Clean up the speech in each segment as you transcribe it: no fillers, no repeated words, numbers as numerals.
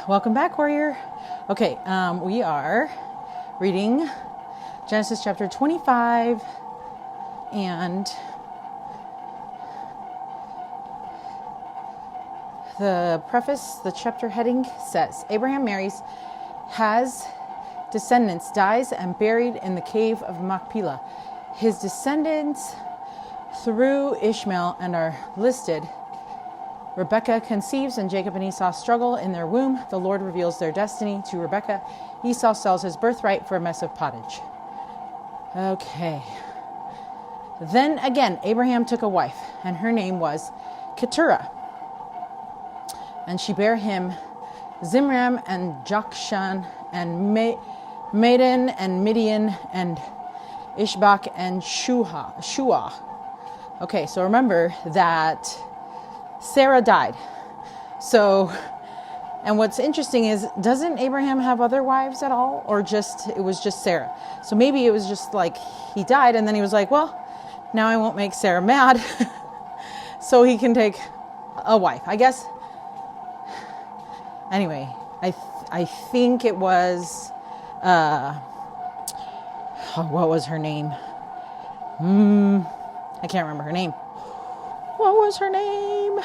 Welcome back, warrior. Okay, we are reading Genesis chapter 25, and the preface, the chapter heading says, Abraham marries, has descendants, dies, and buried in the cave of Machpelah. His descendants through Ishmael and are listed. Rebekah conceives and Jacob and Esau struggle in their womb. The Lord reveals their destiny to Rebekah. Esau sells his birthright for a mess of pottage. Okay. Then again, Abraham took a wife, and her name was Keturah. And she bare him Zimram and Jokshan and Medan and Midian and Ishbak and Shuah. Okay, so remember that Sarah died. So, and what's interesting is, doesn't Abraham have other wives at all? Or it was just Sarah? So maybe it was just like he died and then he was like, well, now I won't make Sarah mad. So he can take a wife, I guess. Anyway, I think it was, what was her name? I can't remember her name. What was her name?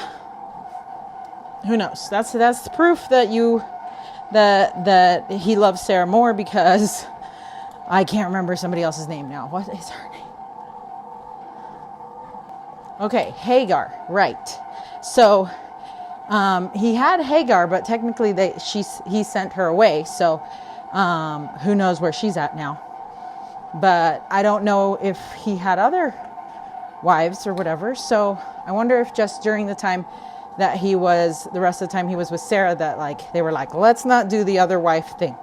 Who knows? That's the proof that that he loves Sarah more, because I can't remember somebody else's name now. What is her name? Okay, Hagar. Right. So he had Hagar, but technically he sent her away. So who knows where she's at now? But I don't know if he had other wives or whatever. So I wonder if just during the time that the rest of the time he was with Sarah, that they were like, let's not do the other wife thing,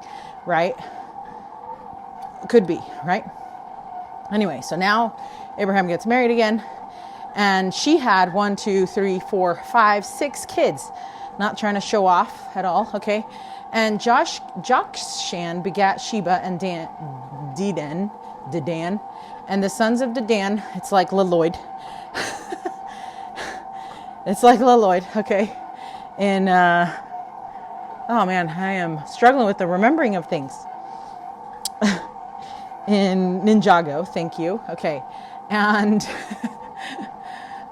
right? Could be, right? Anyway, so now Abraham gets married again, and she had 6 kids. Not trying to show off at all, okay? And Jokshan begat Sheba and Dedan, and the sons of Dedan, it's like Leloid. It's like Leloid, okay? And, oh man, I am struggling with the remembering of things. In Ninjago, thank you, okay. And,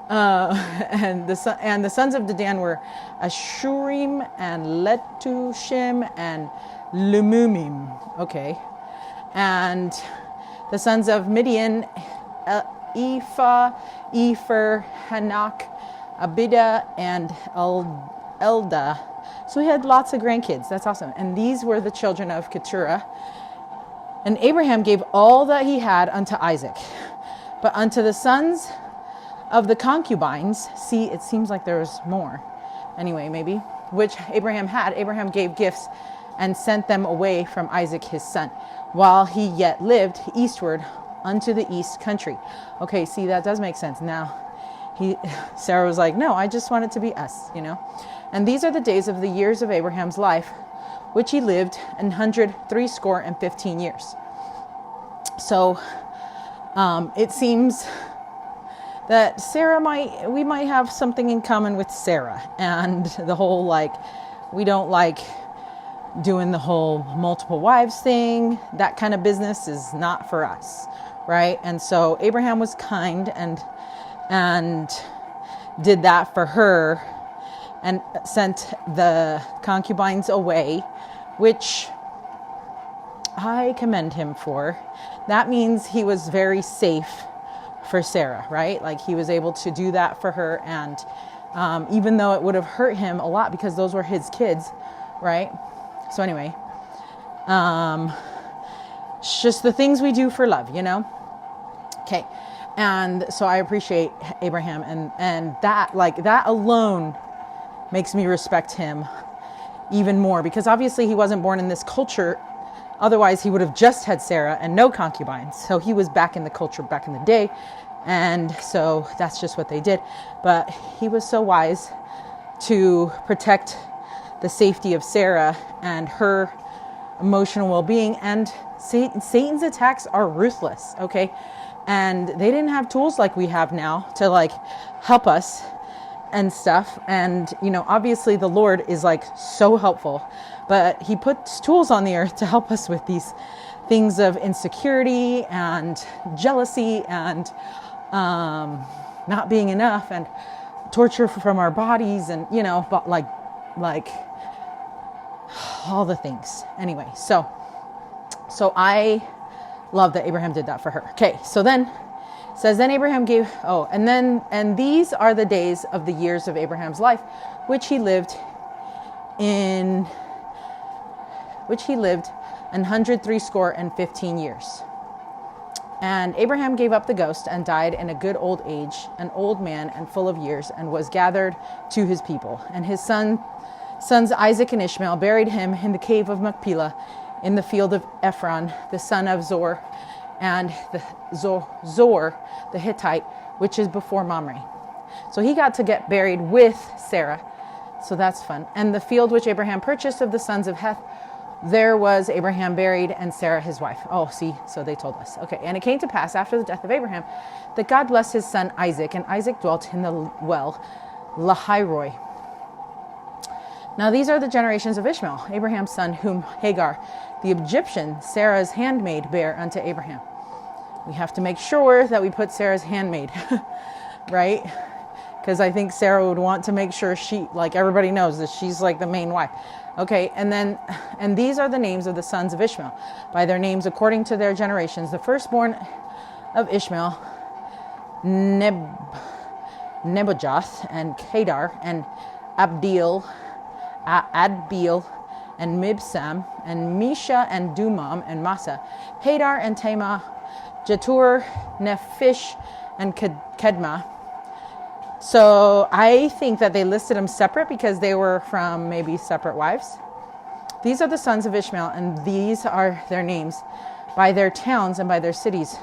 and the sons of Dedan were Ashurim and Letushim and Lumumim, okay. And the sons of Midian, Ephah, Epher, Hanak, Abida, and Elda. So he had lots of grandkids. That's awesome. And these were the children of Keturah. And Abraham gave all that he had unto Isaac. But unto the sons of the concubines, see, it seems like there was more. Anyway, maybe, which Abraham had, Abraham gave gifts and sent them away from Isaac his son, while he yet lived eastward unto the east country. Okay, see, that does make sense. Now, Sarah was like, no, I just want it to be us, And these are the days of the years of Abraham's life, which he lived 160 years. So, it seems that we might have something in common with Sarah, and the whole, we don't like doing the whole multiple wives thing. That kind of business is not for us, right? And so Abraham was kind and did that for her and sent the concubines away, which I commend him for. That means he was very safe for Sarah, right? He was able to do that for her, and even though it would have hurt him a lot because those were his kids, right? So anyway, it's just the things we do for love, Okay. And so I appreciate Abraham, and that, that alone makes me respect him even more, because obviously he wasn't born in this culture. Otherwise he would have just had Sarah and no concubines. So he was back in the culture back in the day. And so that's just what they did. But he was so wise to protect the safety of Sarah and her emotional well-being. And Satan's attacks are ruthless, okay? And they didn't have tools like we have now to help us. and stuff. And, obviously the Lord is like so helpful, but he puts tools on the earth to help us with these things of insecurity and jealousy and not being enough and torture from our bodies and, but like all the things. Anyway, so I love that Abraham did that for her. Okay, so then it says, then Abraham gave, and these are the days of the years of Abraham's life, which he lived 160 years. And Abraham gave up the ghost and died in a good old age, an old man and full of years, and was gathered to his people. And his sons Isaac and Ishmael buried him in the cave of Machpelah in the field of Ephron, the son of Zor, and Zor the Hittite, which is before Mamre. So he got to get buried with Sarah. So that's fun. And the field which Abraham purchased of the sons of Heth, there was Abraham buried and Sarah his wife. Oh, see, so they told us. Okay, and it came to pass after the death of Abraham that God blessed his son Isaac, and Isaac dwelt in the well Lahairoi. Now these are the generations of Ishmael, Abraham's son, whom Hagar, the Egyptian, Sarah's handmaid, bare unto Abraham. We have to make sure that we put Sarah's handmaid, right? Because I think Sarah would want to make sure everybody knows that she's like the main wife. Okay, and these are the names of the sons of Ishmael, by their names according to their generations. The firstborn of Ishmael, Nebajoth, and Kedar, and Adbeel, and Mibsam, and Misha, and Dumam, and Massa, Hadar, and Tamah, Jetur, Nephish, and Kedma. So I think that they listed them separate because they were from maybe separate wives. These are the sons of Ishmael, and these are their names by their towns and by their cities,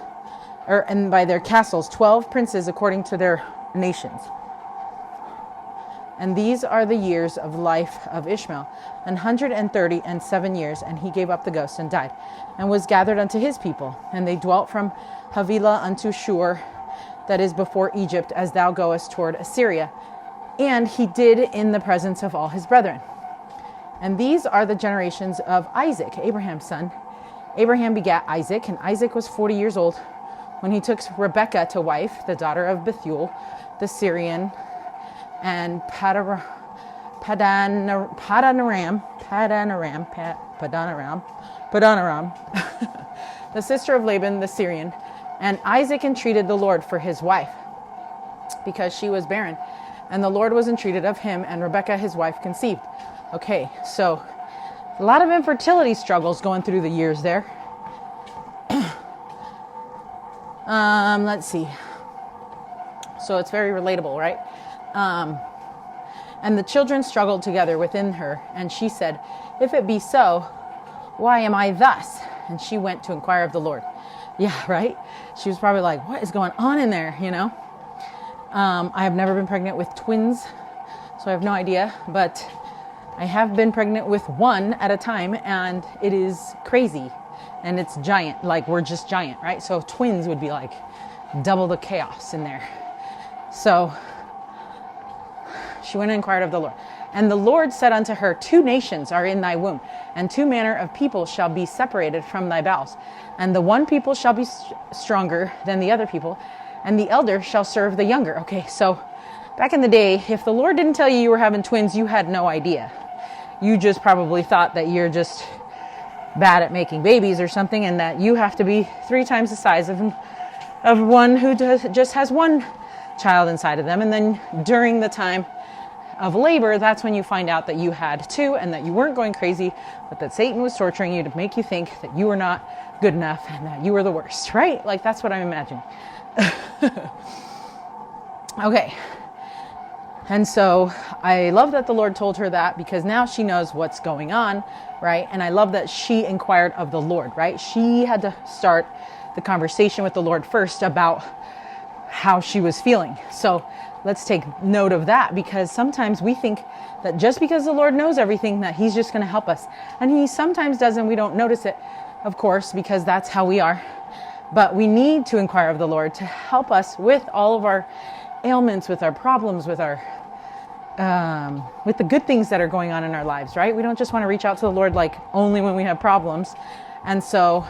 and by their castles, 12 princes according to their nations. And these are the years of life of Ishmael, 137 years, and he gave up the ghost and died, and was gathered unto his people. And they dwelt from Havilah unto Shur, that is before Egypt, as thou goest toward Assyria. And he did in the presence of all his brethren. And these are the generations of Isaac, Abraham's son. Abraham begat Isaac, and Isaac was 40 years old when he took Rebekah to wife, the daughter of Bethuel, the Syrian, and Padanaram, the sister of Laban the Syrian. And Isaac entreated the Lord for his wife, because she was barren. And the Lord was entreated of him, and Rebekah his wife conceived. Okay, so a lot of infertility struggles going through the years there. Let's see. So it's very relatable, right? And the children struggled together within her, and she said, if it be so, why am I thus? And she went to inquire of the Lord. Yeah, right? She was probably like, what is going on in there, I have never been pregnant with twins, so I have no idea, but I have been pregnant with one at a time, and it is crazy, and it's giant, like we're just giant, right? So twins would be like double the chaos in there. So she went and inquired of the Lord. And the Lord said unto her, 2 nations are in thy womb, and 2 manner of people shall be separated from thy bowels. And the one people shall be stronger than the other people, and the elder shall serve the younger. Okay, so back in the day, if the Lord didn't tell you you were having twins, you had no idea. You just probably thought that you're just bad at making babies or something, and that you have to be 3 times the size of one who just has one child inside of them. And then during the time of labor, that's when you find out that you had 2 and that you weren't going crazy, but that Satan was torturing you to make you think that you were not good enough and that you were the worst, right? Like that's what I'm imagining. Okay. And so I love that the Lord told her that, because now she knows what's going on, right? And I love that she inquired of the Lord, right? She had to start the conversation with the Lord first about how she was feeling. So let's take note of that, because sometimes we think that just because the Lord knows everything, that he's just going to help us. And he sometimes does, and we don't notice it, of course, because that's how we are. But we need to inquire of the Lord to help us with all of our ailments, with our problems, with our with the good things that are going on in our lives, right? We don't just want to reach out to the Lord like only when we have problems. And so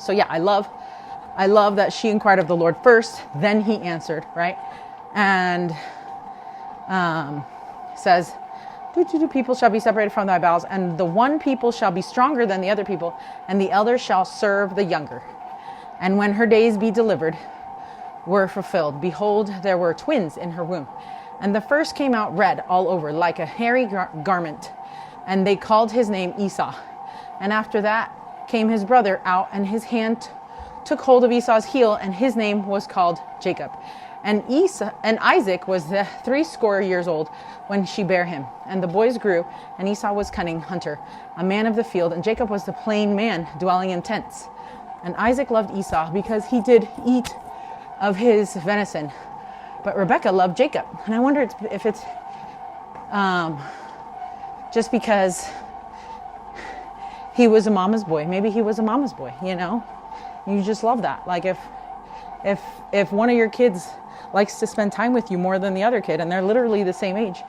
yeah, I love that she inquired of the Lord first, then he answered, right? And says, two people shall be separated from thy bowels, and the one people shall be stronger than the other people, and the elder shall serve the younger. And when her days be delivered, were fulfilled, behold, there were twins in her womb. And the first came out red all over, like a hairy garment, and they called his name Esau. And after that came his brother out, and his hand took hold of Esau's heel, and his name was called Jacob. And Isaac was 80 years old when she bare him. And the boys grew, and Esau was cunning hunter, a man of the field, and Jacob was the plain man, dwelling in tents. And Isaac loved Esau, because he did eat of his venison, but Rebekah loved Jacob. And I wonder if it's just because he was a mama's boy. Maybe he was a mama's boy, you know? You just love that. Like if one of your kids likes to spend time with you more than the other kid, and they're literally the same age,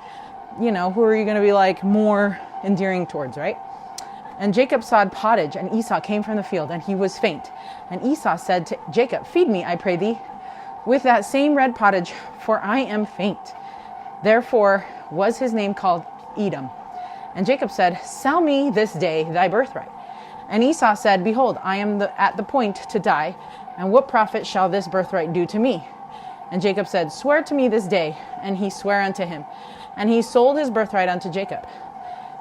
you know, who are you going to be like more endearing towards, right? And Jacob sawed pottage, and Esau came from the field, and he was faint. And Esau said to Jacob, feed me, I pray thee, with that same red pottage, for I am faint. Therefore was his name called Edom. And Jacob said, sell me this day thy birthright. And Esau said, behold, I am at the point to die, and what profit shall this birthright do to me? And Jacob said, swear to me this day. And he sware unto him. And he sold his birthright unto Jacob.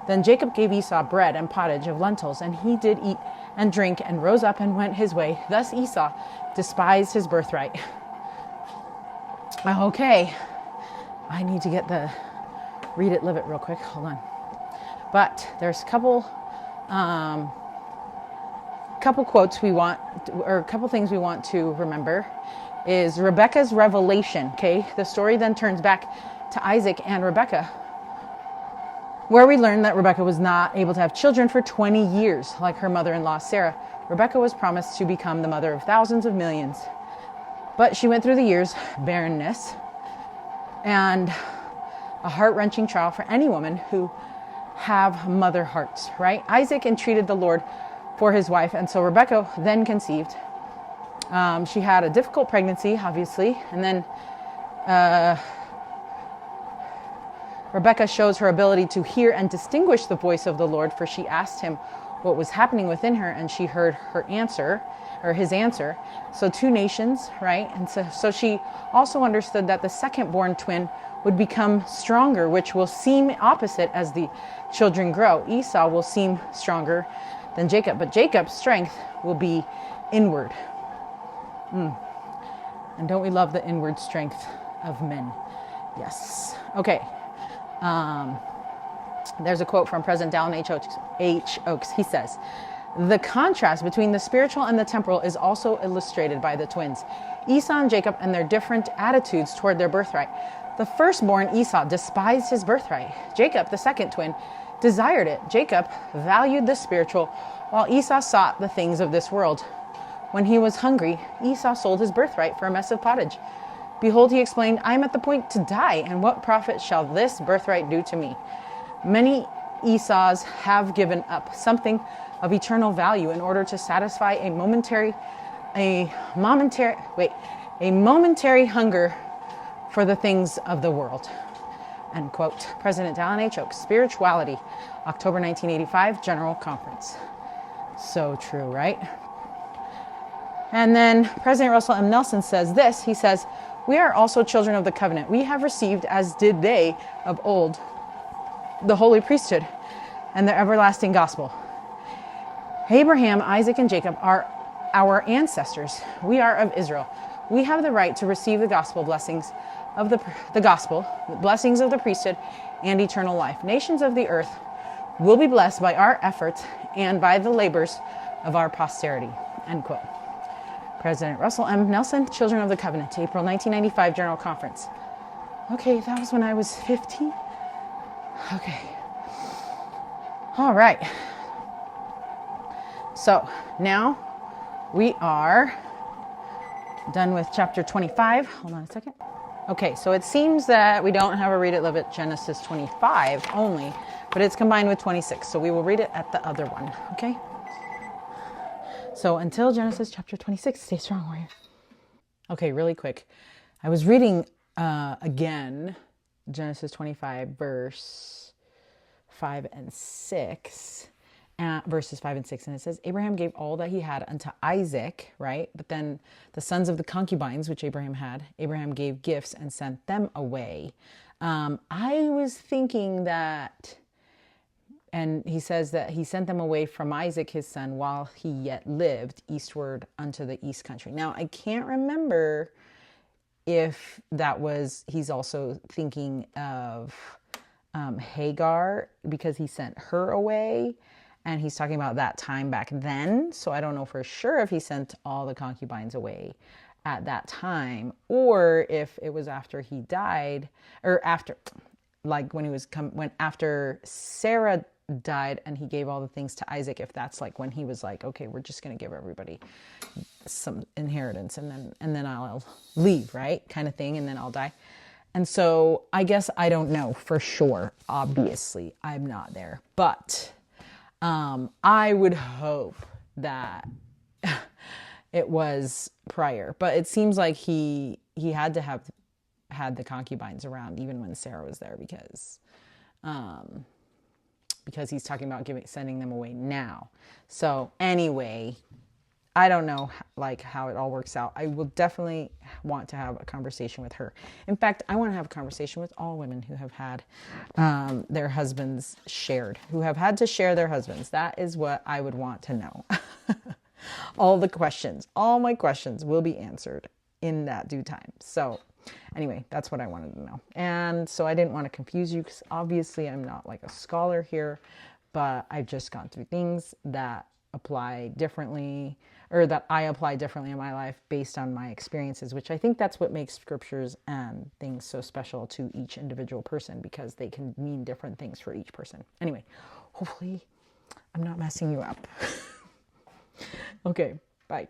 Then Jacob gave Esau bread and pottage of lentils, and he did eat and drink, and rose up and went his way. Thus Esau despised his birthright. Okay, I need to get the read it, live it real quick. Hold on. But there's a couple quotes we want, or a couple things we want to remember. Is Rebekah's revelation. Okay, the story then turns back to Isaac and Rebekah, where we learn that Rebekah was not able to have children for 20 years, like her mother-in-law Sarah. Rebekah was promised to become the mother of thousands of millions. But she went through the years, barrenness, and a heart-wrenching trial for any woman who have mother hearts, right? Isaac entreated the Lord for his wife, and so Rebekah then conceived. She had a difficult pregnancy, obviously, and then Rebekah shows her ability to hear and distinguish the voice of the Lord, for she asked him what was happening within her, and she heard her answer, or his answer. So 2 nations, right? And so she also understood that the second-born twin would become stronger, which will seem opposite as the children grow. Esau will seem stronger than Jacob, but Jacob's strength will be inward. And don't we love the inward strength of men? Yes. Okay. There's a quote from President Dallin H. Oaks. He says, the contrast between the spiritual and the temporal is also illustrated by the twins, Esau and Jacob, and their different attitudes toward their birthright. The firstborn, Esau, despised his birthright. Jacob, the second twin, desired it. Jacob valued the spiritual, while Esau sought the things of this world. When he was hungry, Esau sold his birthright for a mess of pottage. Behold, he explained, I am at the point to die, and what profit shall this birthright do to me? Many Esau's have given up something of eternal value in order to satisfy a momentary hunger for the things of the world. End quote. President Dallin H. Oaks, Spirituality, October 1985, General Conference. So true, right? And then President Russell M. Nelson says this. He says, we are also children of the covenant. We have received, as did they of old, the holy priesthood and the everlasting gospel. Abraham, Isaac, and Jacob are our ancestors. We are of Israel. We have the right to receive the gospel blessings of the blessings of the priesthood and eternal life. Nations of the earth will be blessed by our efforts and by the labors of our posterity. End quote. President Russell M. Nelson, Children of the Covenant, April 1995 General Conference. Okay, that was when I was 15. Okay. All right. So now we are done with chapter 25. Hold on a second. Okay, so it seems that we don't have a read it, live it Genesis 25 only, but it's combined with 26. So we will read it at the other one, okay? So until Genesis chapter 26, stay strong, warrior. Okay, really quick. I was reading again Genesis 25, verse 5 and 6. Verses 5 and 6, and it says Abraham gave all that he had unto Isaac, right? But then the sons of the concubines which Abraham had, Abraham gave gifts and sent them away. I was thinking that, and he says that he sent them away from Isaac his son while he yet lived, eastward unto the east country. Now I can't remember if that was, he's also thinking of Hagar, because he sent her away. And he's talking about that time back then. So I don't know for sure if he sent all the concubines away at that time, or if it was after he died, or after, like when he was when after Sarah died and he gave all the things to Isaac, if that's like when he was like, okay, we're just going to give everybody some inheritance and then I'll leave, right? Kind of thing. And then I'll die. And so I guess I don't know for sure. Obviously I'm not there, but I would hope that it was prior, but it seems like he had to have had the concubines around even when Sarah was there, because he's talking about sending them away now. So anyway, I don't know like how it all works out. I will definitely want to have a conversation with her. In fact, I want to have a conversation with all women who have had their husbands shared, who have had to share their husbands. That is what I would want to know. All my questions will be answered in that due time. So anyway, that's what I wanted to know. And so I didn't want to confuse you because obviously I'm not like a scholar here, but I've just gone through things that apply differently, or that I apply differently in my life based on my experiences, which I think that's what makes scriptures and things so special to each individual person, because they can mean different things for each person. Anyway, hopefully I'm not messing you up. Okay, bye.